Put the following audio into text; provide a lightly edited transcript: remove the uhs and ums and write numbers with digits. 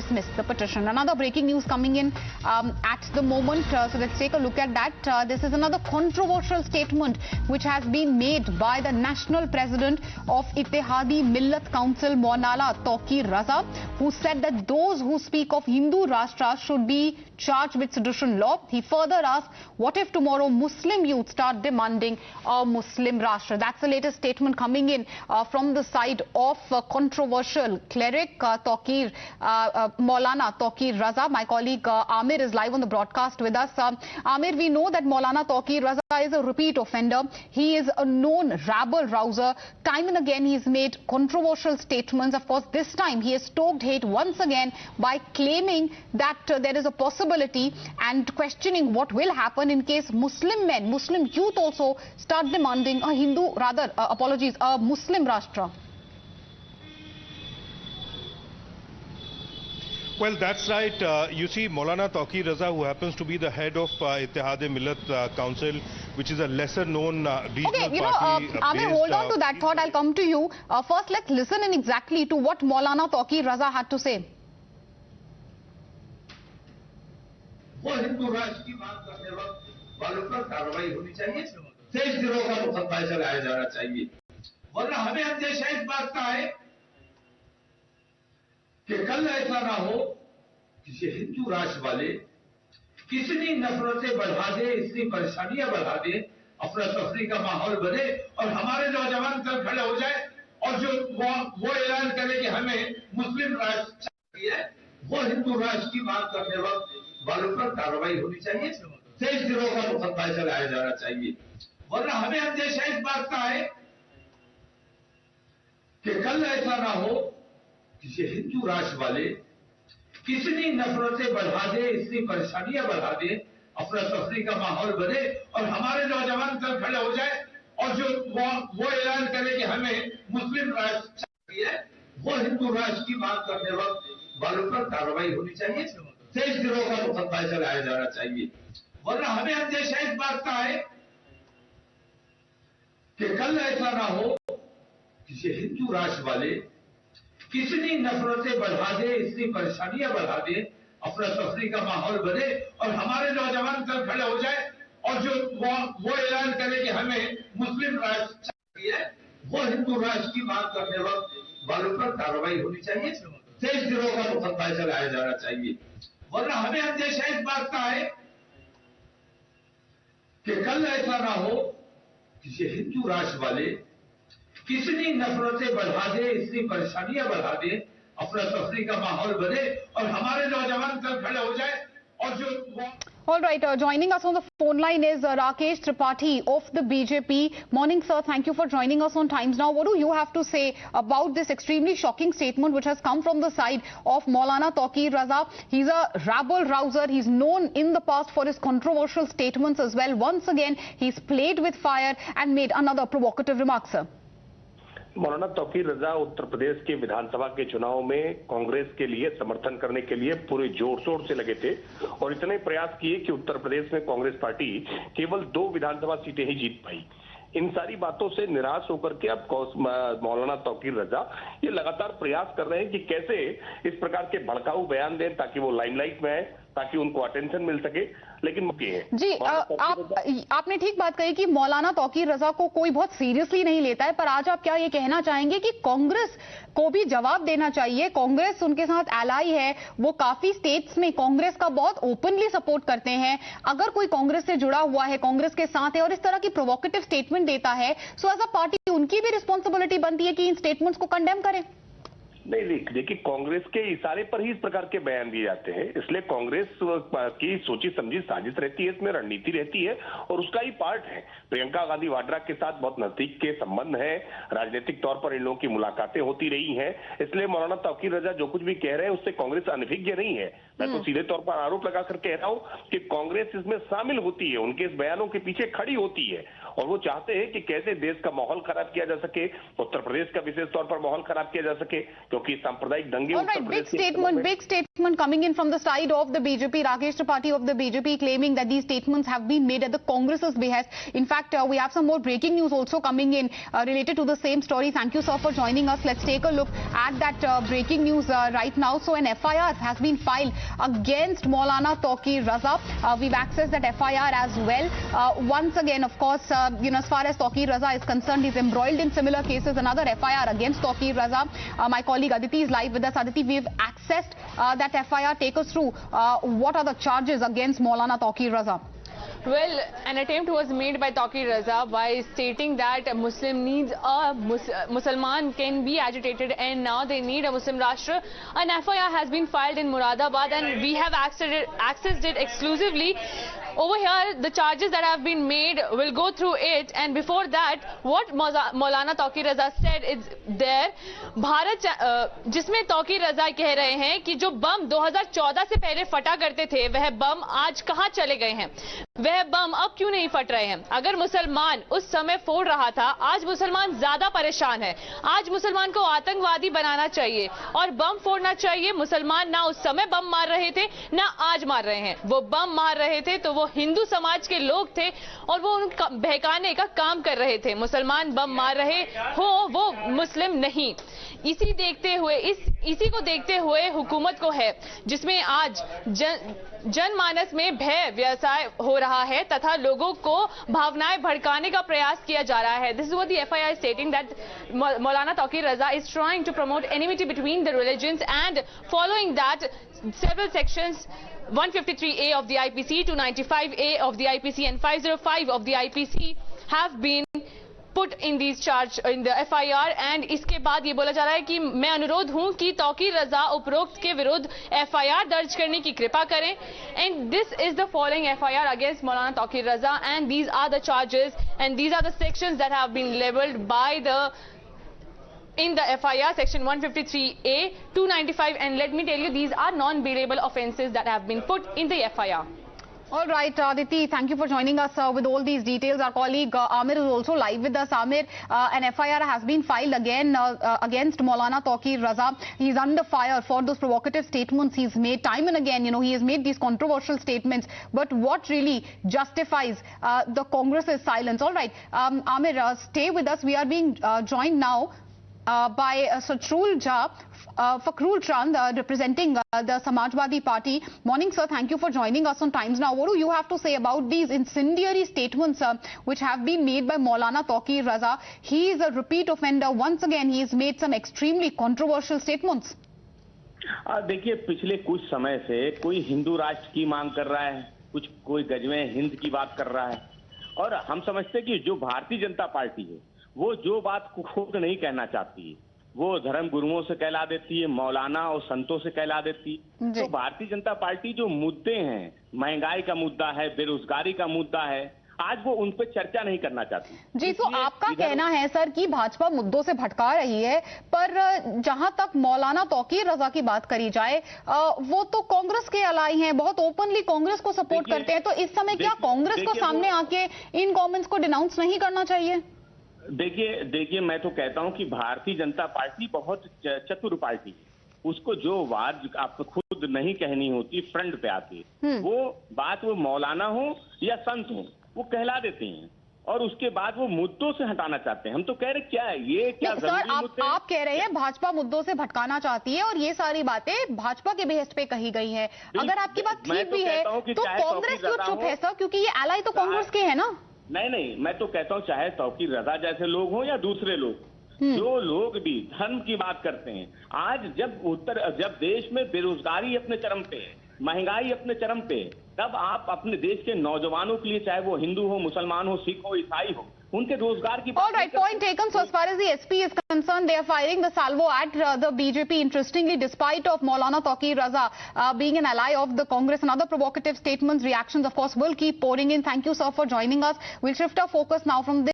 dismiss the petition. Another breaking news coming in at the moment, so let's take a look at that. This is another controversial statement which has been made by the national president of Ittehadi Millat Council, Maulana Taqi Raza, who said that those who speak of Hindu Rashtra should be charged with sedition law. He further asked, what if tomorrow Muslim youth start demanding a Muslim Rashtra? That's the latest statement coming in from the side of controversial cleric Maulana Taqi Raza. My colleague Amir is live on the broadcast with us. Amir, we know that Maulana Taqi Raza is a repeat offender. He is a known rabble-rouser. Time and again he's made controversial statements. Of course, this time he has stoked hate once again by claiming that there is a possibility and questioning what will happen in case Muslim men, Muslim youth also start demanding a a Muslim Rashtra. Well, that's right. You see, Maulana Taqi Raza, who happens to be the head of Ittehadi Millat Council, which is a lesser-known regional party. Amir, hold on to that thought. I'll come to you. First, let's listen in exactly to what Maulana Taqi Raza had to say. वो हिंदू राष्ट्र की बात करने वक्त वालों पर कार्रवाई होनी चाहिए, तेज दिनों का मुकदमा चलाया जाना चाहिए, वरना हमें अंदेशा इस बात का है कि कल ऐसा ना हो किसी हिंदू राष्ट्र वाले कितनी नफरतें बढ़ा दे, इतनी परेशानियां बढ़ा दे, अफरा तफरी का माहौल बने और हमारे नौजवान कल खड़े हो जाए और जो वो ऐलान करे कि हमें मुस्लिम राष्ट्र चाहिए, वो हिंदू राष्ट्र की बात करने वक्त वालों पर कार्रवाई होनी चाहिए, तेज दिनों का मुकदमा चलाया जाना चाहिए, वरना हमें अंदेशा इस बात का है कि कल ऐसा ना हो किसी हिंदू राष्ट्र वाले कितनी नफरतें बढ़ा दे, इतनी परेशानियां बढ़ा दे, अफरा तफरी का माहौल बने और हमारे नौजवान कल खड़े हो जाए और जो वो ऐलान करे कि हमें मुस्लिम राष्ट्र चाहिए, वो हिंदू राष्ट्र की बात करने वक्त वालों पर कार्रवाई होनी चाहिए, तेज दिनों का मुकदमा चलाया जाना चाहिए, वरना हमें अंदेशा इस बात का है कि कल ऐसा ना हो किसी हिंदू राष्ट्र वाले कितनी नफरतें बढ़ा दे, इतनी परेशानियां बढ़ा दे, अफरा तफरी का माहौल बने और हमारे नौजवान कल खड़े हो जाए और जो वो ऐलान करे कि हमें मुस्लिम राष्ट्र चाहिए, वो हिंदू राष्ट्र की बात करने वक्त वालों पर कार्रवाई होनी चाहिए, तेज दिनों का मुकदमा चलाया जाना चाहिए, वरना हमें अंदेशा इस बात का है कि कल ऐसा ना हो किसी हिंदू राष्ट्र वाले कितनी नफरतें बढ़ा दे, इतनी परेशानियां बढ़ा दे, अफरा तफरी का माहौल बने और हमारे नौजवान कल खड़े हो जाए और जो All right, joining us on the phone line is Rakesh Tripathi of the BJP. Morning, sir. Thank you for joining us on Times Now. What do you have to say about this extremely shocking statement which has come from the side of Maulana Taqi Raza? He's a rabble-rouser. He's known in the past for his controversial statements as well. Once again, he's played with fire and made another provocative remark, sir. मौलाना तौकीर रजा उत्तर प्रदेश के विधानसभा के चुनाव में कांग्रेस के लिए समर्थन करने के लिए पूरे जोर शोर से लगे थे और इतने प्रयास किए कि उत्तर प्रदेश में कांग्रेस पार्टी केवल 2 विधानसभा सीटें ही जीत पाई। इन सारी बातों से निराश होकर के अब मौलाना तौकीर रजा ये लगातार प्रयास कर रहे हैं कि कैसे इस प्रकार के भड़काऊ बयान दें ताकि वो लाइमलाइट में आए, ताकि उनको अटेंशन मिल सके। लेकिन जी आपने ठीक बात कही कि मौलाना तौकीर रजा को कोई बहुत सीरियसली नहीं लेता है, पर आज आप क्या ये कहना चाहेंगे कि कांग्रेस को भी जवाब देना चाहिए? कांग्रेस उनके साथ एलाई है, वो काफी स्टेट्स में कांग्रेस का बहुत ओपनली सपोर्ट करते हैं। अगर कोई कांग्रेस से जुड़ा हुआ है, कांग्रेस के साथ है और इस तरह की प्रोवोकेटिव स्टेटमेंट देता है, सो एज अ पार्टी उनकी भी रिस्पॉन्सिबिलिटी बनती है कि इन स्टेटमेंट्स को कंडेम करें। नहीं, देखिए कांग्रेस के इशारे पर ही इस प्रकार के बयान दिए जाते हैं, इसलिए कांग्रेस की सोची समझी साजिश रहती है, इसमें रणनीति रहती है और उसका ही पार्ट है। प्रियंका गांधी वाड्रा के साथ बहुत नजदीक के संबंध है, राजनीतिक तौर पर इन लोगों की मुलाकातें होती रही हैं, इसलिए मौलाना तौकीर रजा जो कुछ भी कह रहे हैं उससे कांग्रेस अनभिज्ञ नहीं है। मैं तो सीधे तौर पर आरोप लगाकर कह रहा हूं कि कांग्रेस इसमें शामिल होती है, उनके इस बयानों के पीछे खड़ी होती है और वो चाहते हैं कि कैसे देश का माहौल खराब किया जा सके, उत्तर प्रदेश का विशेष तौर पर माहौल खराब किया जा सके, क्योंकि सांप्रदायिक दंगे All right, big statement coming in from the side of the BJP. Rakesh Tripathi of the BJP claiming that these statements have been made at the Congress's behest. In fact, we have some more breaking news also coming in related to the same story. Thank you, sir, for joining us. Let's take a look at that breaking news right now. So an FIR has been filed against Maulana Tauqeer Raza. We've accessed that FIR as well. Once again, of course, as far as Tauqeer Raza is concerned, he's embroiled in similar cases. Another FIR against Tauqeer Raza. My colleague Aditi is live with us. Aditi, we've accessed that FIR. Take us through what are the charges against Maulana Tauqeer Raza. Well, an attempt was made by Tauqeer Raza by stating that Muslim needs a Musalman can be agitated and now they need a Muslim Rashtra. An FIR has been filed in Muradabad and we have accessed it exclusively. Over here, the charges that have been made will go through it, and before that, what Maulana Tauqeer Raza said is there. Bharat जिसमें तौकीर रजा कह रहे हैं कि जो बम 2014 से पहले फटा करते थे वह बम आज कहां चले गए हैं, वह बम अब क्यों नहीं फट रहे हैं। अगर मुसलमान उस समय फोड़ रहा था, आज मुसलमान ज्यादा परेशान है, आज मुसलमान को आतंकवादी बनाना चाहिए और बम फोड़ना चाहिए। मुसलमान ना उस समय बम मार रहे थे ना आज मार रहे हैं, वो बम मार रहे थे तो वो हिंदू समाज के लोग थे और वो उनको बहकाने का काम कर रहे थे। मुसलमान बम मार रहे हो वो मुस्लिम नहीं। इसी को देखते हुए हुकूमत को है जिसमें आज जनमानस में भय व्यवसाय हो रहा है तथा लोगों को भावनाएं भड़काने का प्रयास किया जा रहा है। This is what the FIR is stating, that Maulana Tauqeer Raza is trying to promote enmity between the religions, and following that several sections 153A of the IPC, 295A of the IPC and 505 of the IPC have been put in these charge in the FIR, and इसके बाद ये बोला जा रहा है कि मैं अनुरोध हूं कि तौकीर रजा उपरोक्त के विरुद्ध FIR दर्ज करने की कृपा करें। And this is the following FIR against Maulana Tauqeer Raza, and these are the charges and these are the sections that have been labelled by in the FIR, section 153A, 295, and let me tell you, these are non-bailable offences that have been put in the FIR. All right, Aditi, thank you for joining us with all these details. Our colleague Amir is also live with us. Amir, an FIR has been filed again against Maulana Tauqeer Raza. He's under fire for those provocative statements he's made time and again. He has made these controversial statements. But what really justifies the Congress's silence? All right, Amir, stay with us. We are being joined now by Satrul Jha, Fakhrul Chand, representing the Samajwadi Party. Morning, sir. Thank you for joining us on Times Now. What do you have to say about these incendiary statements which have been made by Maulana Tauqeer Raza? He is a repeat offender. Once again, he has made some extremely controversial statements. देखिए, पिछले कुछ समय से कोई हिंदू राष्ट्र की मांग कर रहा है, कोई गजवे हिंद की बात कर रहा है, और हम समझते हैं कि जो भारतीय जनता पार्टी है वो जो बात खुद नहीं कहना चाहती है वो धर्म गुरुओं से कहला देती है, मौलाना और संतों से कहला देती है। तो भारतीय जनता पार्टी जो मुद्दे हैं, महंगाई का मुद्दा है, बेरोजगारी का मुद्दा है, आज वो उन पर चर्चा नहीं करना चाहती। जी, तो आपका कहना है सर कि भाजपा मुद्दों से भटका रही है, पर जहां तक मौलाना तौकीर रजा की बात करी जाए वो तो कांग्रेस के अलाई हैं, बहुत ओपनली कांग्रेस को सपोर्ट करते हैं। तो इस समय क्या कांग्रेस को सामने आके इन कमेंट्स को डिनाउंस नहीं करना चाहिए? देखिए, मैं तो कहता हूं कि भारतीय जनता पार्टी बहुत चतुर पार्टी है। उसको जो बात आप खुद नहीं कहनी होती फ्रंट पे आती है, वो बात वो मौलाना हो या संत हो वो कहला देते हैं और उसके बाद वो मुद्दों से हटाना चाहते हैं। हम तो कह रहे क्या है ये, क्या सर आप कह रहे हैं भाजपा मुद्दों से भटकाना चाहती है और ये सारी बातें भाजपा के बेहस पे कही गई है। अगर आपकी बात ठीक भी है तो कांग्रेस क्यों चुप है सर, क्योंकि ये एलाई तो कांग्रेस के है ना? नहीं, मैं तो कहता हूँ चाहे तौकीर रजा जैसे लोग हों या दूसरे लोग, जो लोग भी धर्म की बात करते हैं, आज जब देश में बेरोजगारी अपने चरम पे है, महंगाई अपने चरम पे है, तब आप अपने देश के नौजवानों के लिए, चाहे वो हिंदू हो, मुसलमान हो, सिख हो, ईसाई हो, उनके रोजगार की All right, point taken. So as far as the SP is concerned, they are firing the salvo at the BJP. Interestingly, despite of Maulana Tauqeer Raza being an ally of the Congress, and other provocative statements, reactions of course will keep pouring in. Thank you, sir, for joining us. We'll shift our focus now from this